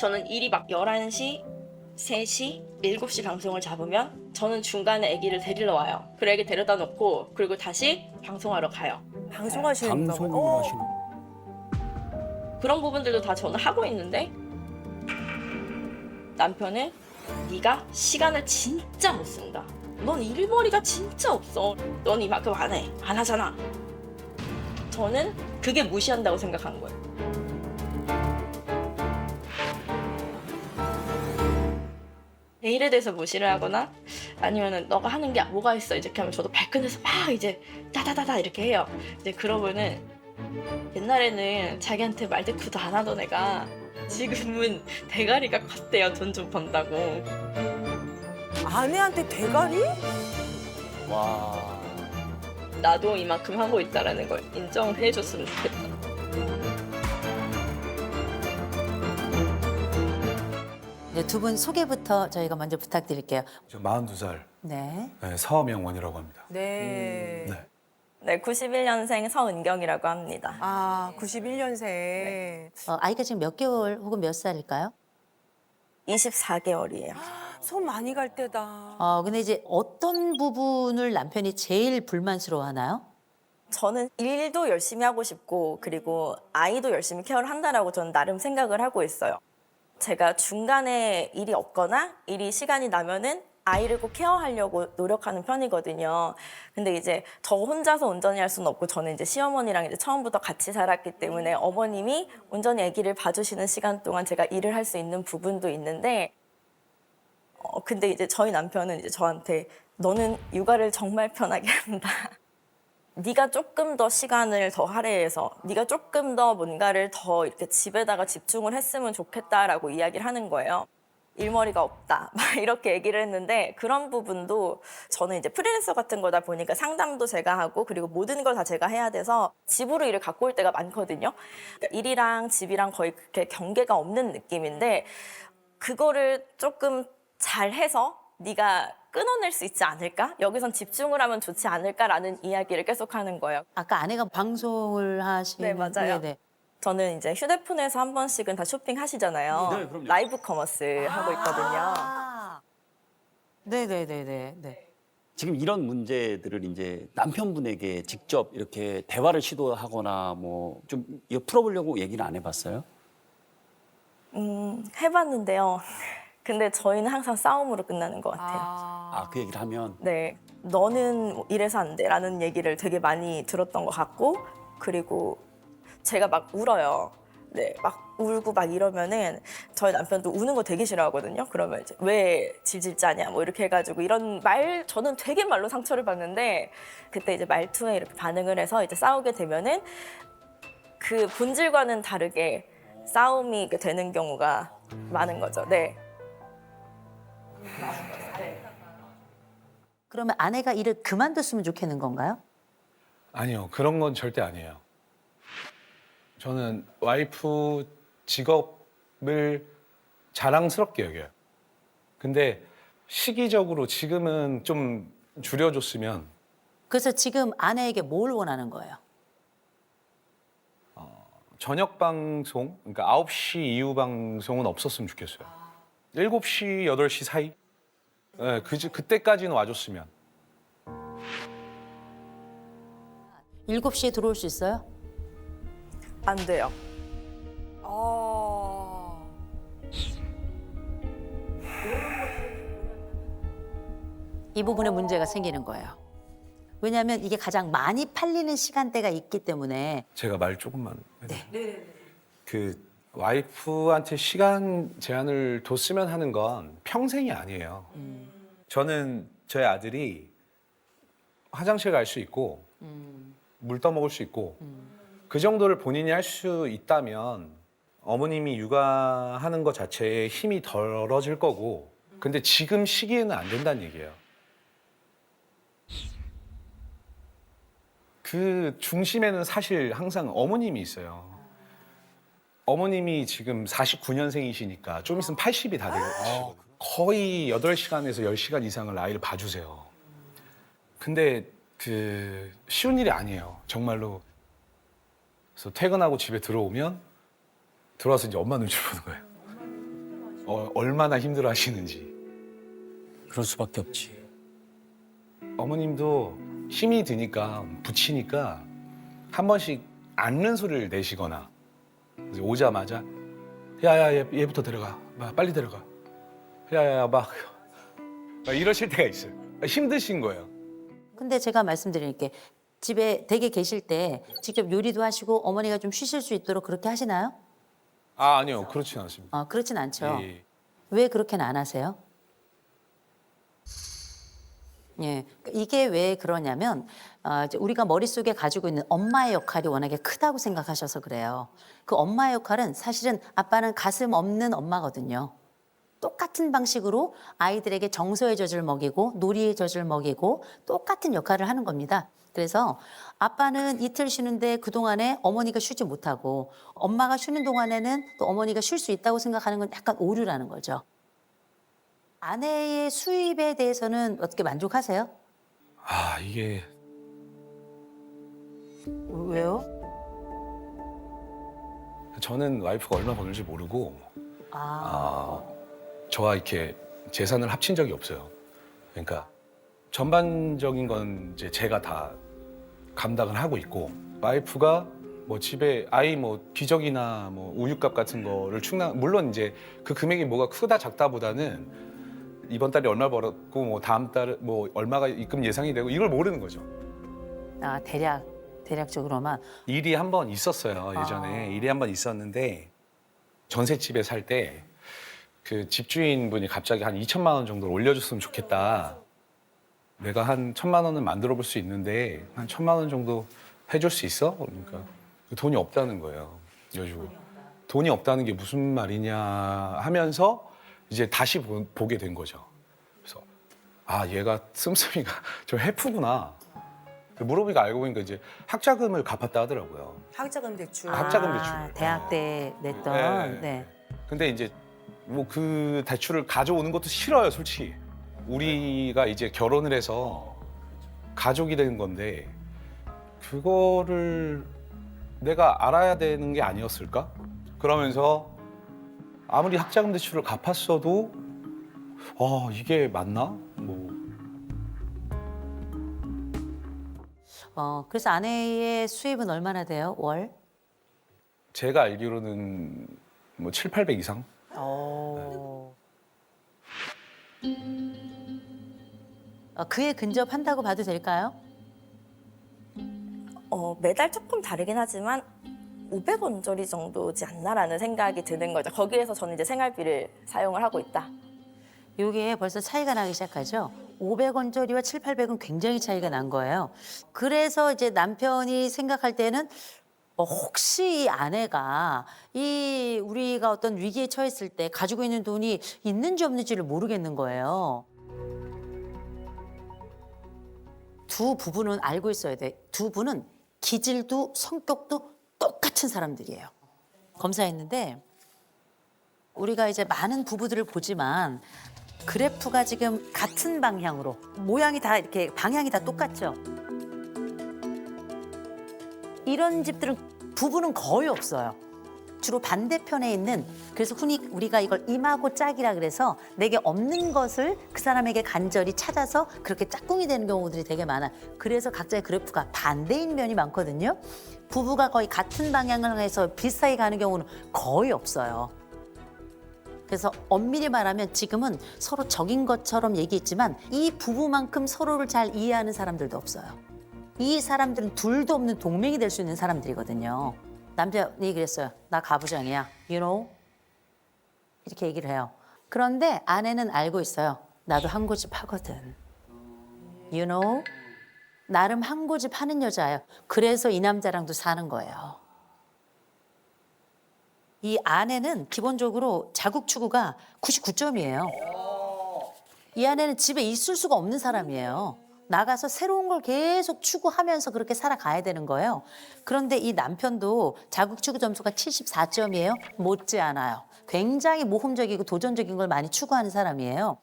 저는 일이 막 11시, 3시, 7시 방송을 잡으면 저는 중간에 아기를 데리러 와요. 그 애기 데려다 놓고 그리고 다시 방송하러 가요. 방송하시는구나. 방송을 하시는. 그런 부분들도 다 저는 하고 있는데 남편은 네가 시간을 진짜 못 쓴다. 넌 일머리가 진짜 없어. 넌 이만큼 안 해. 안 하잖아. 저는 그게 무시한다고 생각한 거예요. 내 일에 대해서 무시를 하거나 아니면은 너가 하는 게 뭐가 있어 이렇게 하면 저도 발끈해서 막 이제 따다다다 이렇게 해요. 이제 그러면은 옛날에는 자기한테 말대꾸도 안 하던 애가 지금은 대가리가 컸대요. 돈 좀 번다고. 아내한테 대가리? 와. 나도 이만큼 하고 있다라는 걸 인정을 해줬으면 좋겠다. 네, 두 분 소개부터 저희가 먼저 부탁드릴게요. 저 42살 네. 서명원이라고 합니다. 네. 네. 네, 91년생 서은경이라고 합니다. 아, 91년생. 아이가 지금 몇 개월 혹은 몇 살일까요? 24개월이에요. 손 많이 갈 때다. 근데 이제 어떤 부분을 남편이 제일 불만스러워 하나요? 저는 일도 열심히 하고 싶고 그리고 아이도 열심히 케어를 한다라고 저는 나름 생각을 하고 있어요. 제가 중간에 일이 없거나 일이 시간이 나면은 아이를 꼭 케어하려고 노력하는 편이거든요. 근데 이제 저 혼자서 온전히 할 수는 없고 저는 이제 시어머니랑 이제 처음부터 같이 살았기 때문에 어머님이 온전히 아기를 봐주시는 시간 동안 제가 일을 할 수 있는 부분도 있는데 근데 이제 저희 남편은 이제 저한테 너는 육아를 정말 편하게 한다. 네가 조금 더 시간을 더 할애해서 네가 조금 더 뭔가를 더 이렇게 집에다가 집중을 했으면 좋겠다라고 이야기를 하는 거예요. 일머리가 없다 막 이렇게 얘기를 했는데 그런 부분도 저는 이제 프리랜서 같은 거다 보니까 상담도 제가 하고 그리고 모든 걸 다 제가 해야 돼서 집으로 일을 갖고 올 때가 많거든요. 그러니까 일이랑 집이랑 거의 그렇게 경계가 없는 느낌인데 그거를 조금 잘해서 네가 끊어낼 수 있지 않을까? 여기선 집중을 하면 좋지 않을까라는 이야기를 계속 하는 거예요. 아까 아내가 방송을 하시는 네, 맞아요. 네. 저는 이제 휴대폰에서 한 번씩은 다 쇼핑하시잖아요. 네, 그럼요. 라이브 커머스 하고 있거든요. 아. 네네네네. 네. 지금 이런 문제들을 이제 남편분에게 직접 이렇게 대화를 시도하거나 뭐 좀 이거 풀어보려고 얘기를 안 해봤어요? 해봤는데요. 근데 저희는 항상 싸움으로 끝나는 것 같아요. 아, 그 얘기를 하면 네, 너는 뭐 이래서 안 돼라는 얘기를 되게 많이 들었던 것 같고 그리고 제가 막 울어요. 네, 막 울고 막 이러면은 저희 남편도 우는 거 되게 싫어하거든요. 그러면 이제 왜 질질 짜냐 뭐 이렇게 해가지고 이런 말 저는 되게 말로 상처를 받는데 그때 이제 말투에 이렇게 반응을 해서 이제 싸우게 되면은 그 본질과는 다르게 싸움이 되는 경우가 많은 거죠. 네. 그러면 아내가 일을 그만뒀으면 좋겠는 건가요? 아니요, 그런 건 절대 아니에요. 저는 와이프 직업을 자랑스럽게 여겨요. 근데 시기적으로 지금은 좀 줄여줬으면 그래서 지금 아내에게 뭘 원하는 거예요? 저녁 방송, 그러니까 9시 이후 방송은 없었으면 좋겠어요. 7시, 8시 사이? 네, 그때까지는 와줬으면. 7시에 들어올 수 있어요? 안 돼요. 이 부분에 문제가 생기는 거예요. 왜냐하면 이게 가장 많이 팔리는 시간대가 있기 때문에 제가 말 조금만. 네. 그 와이프한테 시간 제한을 뒀으면 하는 건 평생이 아니에요. 저는 저희 아들이 화장실 갈 수 있고 물 떠먹을 수 있고 그 정도를 본인이 할 수 있다면 어머님이 육아하는 것 자체에 힘이 덜어질 거고 근데 지금 시기에는 안 된다는 얘기예요. 그 중심에는 사실 항상 어머님이 있어요. 어머님이 지금 49년생이시니까 좀 있으면 80이 다 되고 거의 8시간에서 10시간 이상을 아이를 봐주세요. 근데 그 쉬운 일이 아니에요. 정말로. 그래서 퇴근하고 집에 들어오면 들어와서 이제 엄마 눈치 보는 거예요. 얼마나 힘들어 하시는지. 그럴 수밖에 없지. 어머님도 힘이 드니까 붙이니까 한 번씩 앓는 소리를 내시거나 그래서 오자마자 야야 얘부터 데려가 빨리 데려가 야야 막 이러실 때가 있어요. 힘드신 거예요. 근데 제가 말씀드릴게 집에 댁에 계실 때 직접 요리도 하시고 어머니가 좀 쉬실 수 있도록 그렇게 하시나요? 아니요 그렇진 않습니다. 그렇진 않죠. 예. 왜 그렇게는 안 하세요? 예, 이게 왜 그러냐면 이제 우리가 머릿속에 가지고 있는 엄마의 역할이 워낙에 크다고 생각하셔서 그래요. 그 엄마의 역할은 사실은 아빠는 가슴 없는 엄마거든요. 똑같은 방식으로 아이들에게 정서의 젖을 먹이고 놀이의 젖을 먹이고 똑같은 역할을 하는 겁니다. 그래서 아빠는 이틀 쉬는데 그동안에 어머니가 쉬지 못하고 엄마가 쉬는 동안에는 또 어머니가 쉴 수 있다고 생각하는 건 약간 오류라는 거죠. 아내의 수입에 대해서는 어떻게 만족하세요? 아 이게 왜요? 저는 와이프가 얼마 버는지 모르고 아, 저와 이렇게 재산을 합친 적이 없어요. 그러니까 전반적인 건 이제 제가 다 감당을 하고 있고 와이프가 뭐 집에 아이 뭐 기저귀나 뭐 우유값 같은 거를 충당 물론 이제 그 금액이 뭐가 크다 작다보다는 이번 달에 얼마 벌었고 뭐 다음 달에 뭐 얼마가 입금 예상이 되고 이걸 모르는 거죠. 아 대략적으로만. 일이 한 번 있었어요 예전에. 일이 한 번 있었는데 전셋집에 살 때 그 집주인분이 갑자기 한 2천만 원 정도를 올려줬으면 좋겠다. 내가 한 1,000만 원은 만들어 볼 수 있는데 한 1,000만 원 정도 해줄 수 있어? 그러니까 돈이 없다는 거예요. 그래가지고 돈이 없다는 게 무슨 말이냐 하면서 이제 다시 보게 된 거죠. 그래서 아 얘가 씀씀이가 좀 해프구나. 물어보니까 알고 보니까 이제 학자금을 갚았다 하더라고요. 학자금 대출. 학자금 대출. 대학 때 냈던. 네. 근데 이제 뭐 그 대출을 가져오는 것도 싫어요, 솔직히. 우리가 이제 결혼을 해서 가족이 되는 건데 그거를 내가 알아야 되는 게 아니었을까? 그러면서 아무리 학자금 대출을 갚았어도 이게 맞나? 뭐 그래서 아내의 수입은 얼마나 돼요? 월? 제가 알기로는 뭐 700, 800 이상? 그에 근접한다고 봐도 될까요? 매달 조금 다르긴 하지만 500원짜리 정도지 않나라는 생각이 드는 거죠. 거기에서 저는 이제 생활비를 사용을 하고 있다. 이게 벌써 차이가 나기 시작하죠. 500원짜리와 7, 800은 굉장히 차이가 난 거예요. 그래서 이제 남편이 생각할 때는 혹시 이 아내가 우리가 어떤 위기에 처했을 때 가지고 있는 돈이 있는지 없는지를 모르겠는 거예요. 두 부부는 알고 있어야 돼. 두 분은 기질도 성격도 똑같은 사람들이에요. 검사했는데 우리가 이제 많은 부부들을 보지만 그래프가 지금 같은 방향으로 모양이 다 이렇게 방향이 다 똑같죠. 이런 집들은 부부는 거의 없어요. 주로 반대편에 있는 그래서 흔히 우리가 이걸 임하고 짝이라 그래서 내게 없는 것을 그 사람에게 간절히 찾아서 그렇게 짝꿍이 되는 경우들이 되게 많아요. 그래서 각자의 그래프가 반대인 면이 많거든요. 부부가 거의 같은 방향을 해서 비슷하게 가는 경우는 거의 없어요. 그래서 엄밀히 말하면 지금은 서로 적인 것처럼 얘기했지만 이 부부만큼 서로를 잘 이해하는 사람들도 없어요. 이 사람들은 둘도 없는 동맹이 될 수 있는 사람들이거든요. 남편이 그랬어요. 나 가부장이야. You know? 이렇게 얘기를 해요. 그런데 아내는 알고 있어요. 나도 한 고집 하거든. You know? 나름 한 고집 하는 여자예요. 그래서 이 남자랑도 사는 거예요. 이 아내는 기본적으로 자국 추구가 99점이에요. 이 아내는 집에 있을 수가 없는 사람이에요. 나가서 새로운 걸 계속 추구하면서 그렇게 살아가야 되는 거예요. 그런데 이 남편도 자국 추구 점수가 74점이에요. 못지않아요. 굉장히 모험적이고 도전적인 걸 많이 추구하는 사람이에요.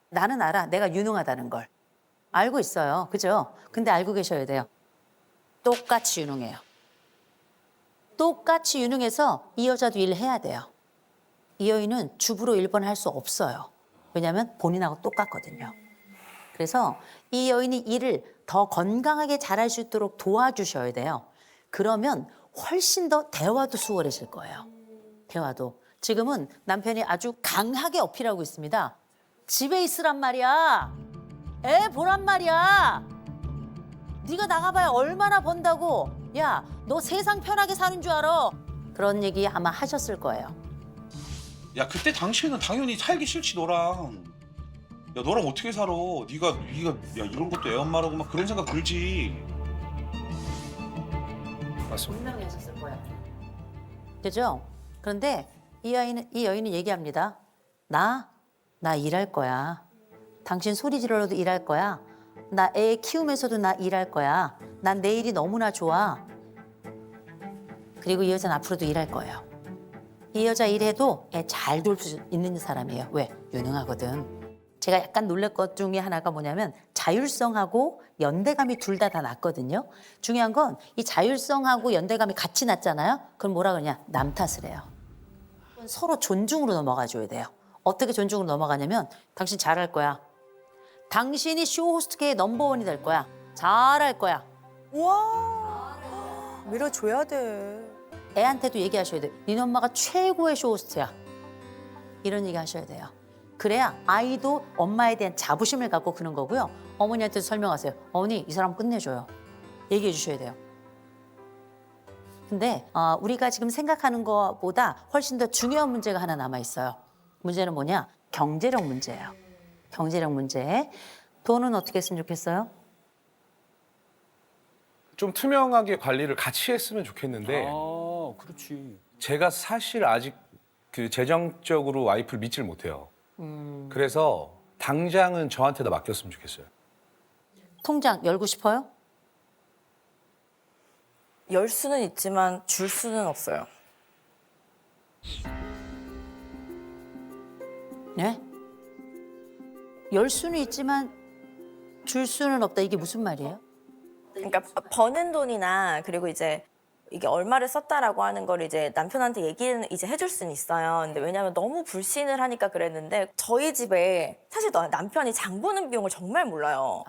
나는 알아. 내가 유능하다는 걸. 알고 있어요. 그죠? 근데 알고 계셔야 돼요. 똑같이 유능해요. 똑같이 유능해서 이 여자도 일을 해야 돼요. 이 여인은 주부로 1번 할 수 없어요. 왜냐하면 본인하고 똑같거든요. 그래서 이 여인이 일을 더 건강하게 잘할 수 있도록 도와주셔야 돼요. 그러면 훨씬 더 대화도 수월해질 거예요. 대화도. 지금은 남편이 아주 강하게 어필하고 있습니다. 집에 있으란 말이야. 애 보란 말이야. 네가 나가봐야 얼마나 번다고. 야, 너 세상 편하게 사는 줄 알아. 그런 얘기 아마 하셨을 거예요. 야 그때 당시에는 당연히 살기 싫지 너랑. 야 너랑 어떻게 살아? 네가 야 이런 것도 애 엄마라고 막 그런 생각 들지. 맞습니다. 분명히 하셨을 거예요. 그죠? 그런데 이 여인은 얘기합니다. 나 일할 거야. 당신 소리 지르러도 일할 거야. 나 애 키우면서도 나 일할 거야. 난 내일이 너무나 좋아. 그리고 이 여자는 앞으로도 일할 거예요. 이 여자 일해도 애 잘 돌 수 있는 사람이에요. 왜? 유능하거든. 제가 약간 놀랄 것 중에 하나가 뭐냐면 자율성하고 연대감이 둘 다 낮거든요. 중요한 건 이 자율성하고 연대감이 같이 낮잖아요. 그럼 뭐라 그러냐? 남 탓을 해요. 서로 존중으로 넘어가 줘야 돼요. 어떻게 존중으로 넘어가냐면 당신 잘할 거야. 당신이 쇼호스트계의 넘버원이 될 거야. 잘할 거야. 와. 밀어줘야 돼. 애한테도 얘기하셔야 돼요. 니네 엄마가 최고의 쇼호스트야. 이런 얘기 하셔야 돼요. 그래야 아이도 엄마에 대한 자부심을 갖고 크는 거고요. 어머니한테도 설명하세요. 어머니, 이 사람 끝내줘요. 얘기해 주셔야 돼요. 근데 우리가 지금 생각하는 것보다 훨씬 더 중요한 문제가 하나 남아있어요. 문제는 뭐냐? 경제력 문제예요. 경제력 문제. 돈은 어떻게 했으면 좋겠어요? 좀 투명하게 관리를 같이 했으면 좋겠는데 그렇지. 제가 사실 아직 그 재정적으로 와이프를 믿질 못해요. 그래서 당장은 저한테다 맡겼으면 좋겠어요. 통장 열고 싶어요? 열 수는 있지만 줄 수는 없어요. 네? 열 수는 있지만 줄 수는 없다. 이게 무슨 말이에요? 그러니까 버는 돈이나 그리고 이제 이게 얼마를 썼다라고 하는 걸 이제 남편한테 얘기는 이제 해줄 수는 있어요. 근데 왜냐면 너무 불신을 하니까 그랬는데 저희 집에 사실 남편이 장 보는 비용을 정말 몰라요.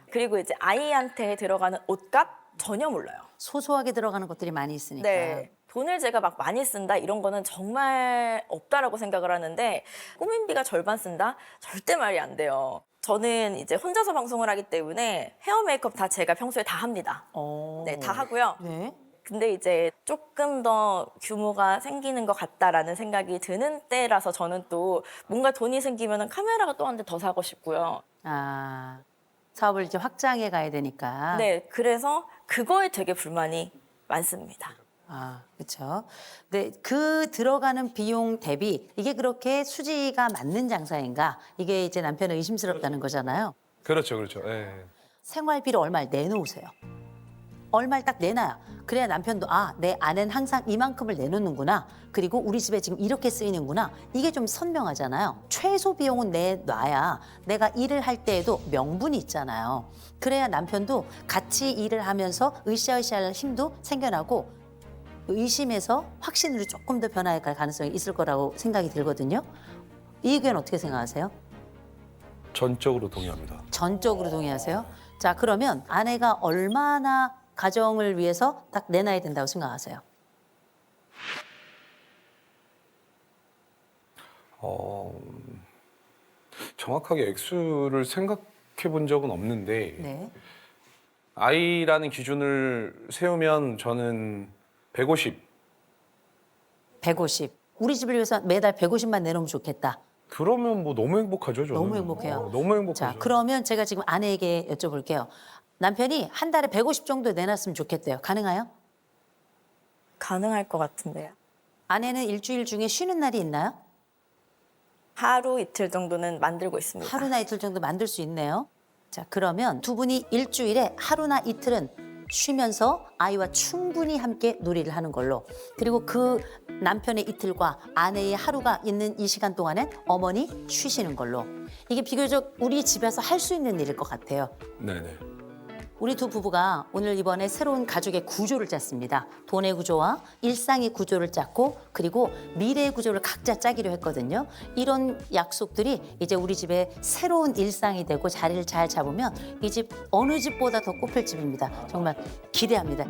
그리고 이제 아이한테 들어가는 옷값 전혀 몰라요. 소소하게 들어가는 것들이 많이 있으니까. 네. 돈을 제가 막 많이 쓴다 이런 거는 정말 없다라고 생각을 하는데 꾸민비가 절반 쓴다? 절대 말이 안 돼요. 저는 이제 혼자서 방송을 하기 때문에 헤어 메이크업 다 제가 평소에 다 합니다. 네, 다 하고요. 네. 근데 이제 조금 더 규모가 생기는 것 같다라는 생각이 드는 때라서 저는 또 뭔가 돈이 생기면 카메라가 또 한 대 더 사고 싶고요. 사업을 이제 확장해 가야 되니까. 네, 그래서 그거에 되게 불만이 많습니다. 그렇죠. 근데 그 들어가는 비용 대비 이게 그렇게 수지가 맞는 장사인가? 이게 이제 남편은 의심스럽다는 거잖아요. 그렇죠, 그렇죠. 예. 생활비를 얼마를 내놓으세요. 얼마를 딱 내놔요. 그래야 남편도 내 아내는 항상 이만큼을 내놓는구나. 그리고 우리 집에 지금 이렇게 쓰이는구나. 이게 좀 선명하잖아요. 최소 비용은 내놔야 내가 일을 할 때에도 명분이 있잖아요. 그래야 남편도 같이 일을 하면서 으쌰으쌰할 힘도 생겨나고 의심에서 확신으로 조금 더 변화해 갈 가능성이 있을 거라고 생각이 들거든요. 이 의견 어떻게 생각하세요? 전적으로 동의합니다. 전적으로 동의하세요? 자, 그러면 아내가 얼마나 가정을 위해서 딱 내놔야 된다고 생각하세요? 정확하게 액수를 생각해 본 적은 없는데 네. 아이라는 기준을 세우면 저는 150. 150. 우리 집을 위해서 매달 150만 내놓으면 좋겠다. 그러면 뭐 너무 행복하죠, 저는. 너무 행복해요. 너무 행복하죠. 자, 그러면 제가 지금 아내에게 여쭤볼게요. 남편이 한 달에 150 정도 내놨으면 좋겠대요. 가능해요? 가능할 것 같은데요. 아내는 일주일 중에 쉬는 날이 있나요? 하루 이틀 정도는 만들고 있습니다. 하루나 이틀 정도 만들 수 있네요. 자, 그러면 두 분이 일주일에 하루나 이틀은 쉬면서 아이와 충분히 함께 놀이를 하는 걸로. 그리고 그 남편의 이틀과 아내의 하루가 있는 이 시간 동안엔 어머니 쉬시는 걸로. 이게 비교적 우리 집에서 할 수 있는 일일 것 같아요. 네네. 우리 두 부부가 오늘 이번에 새로운 가족의 구조를 짰습니다. 돈의 구조와 일상의 구조를 짰고 그리고 미래의 구조를 각자 짜기로 했거든요. 이런 약속들이 이제 우리 집의 새로운 일상이 되고 자리를 잘 잡으면 이 집 어느 집보다 더 꽃필 집입니다. 정말 기대합니다.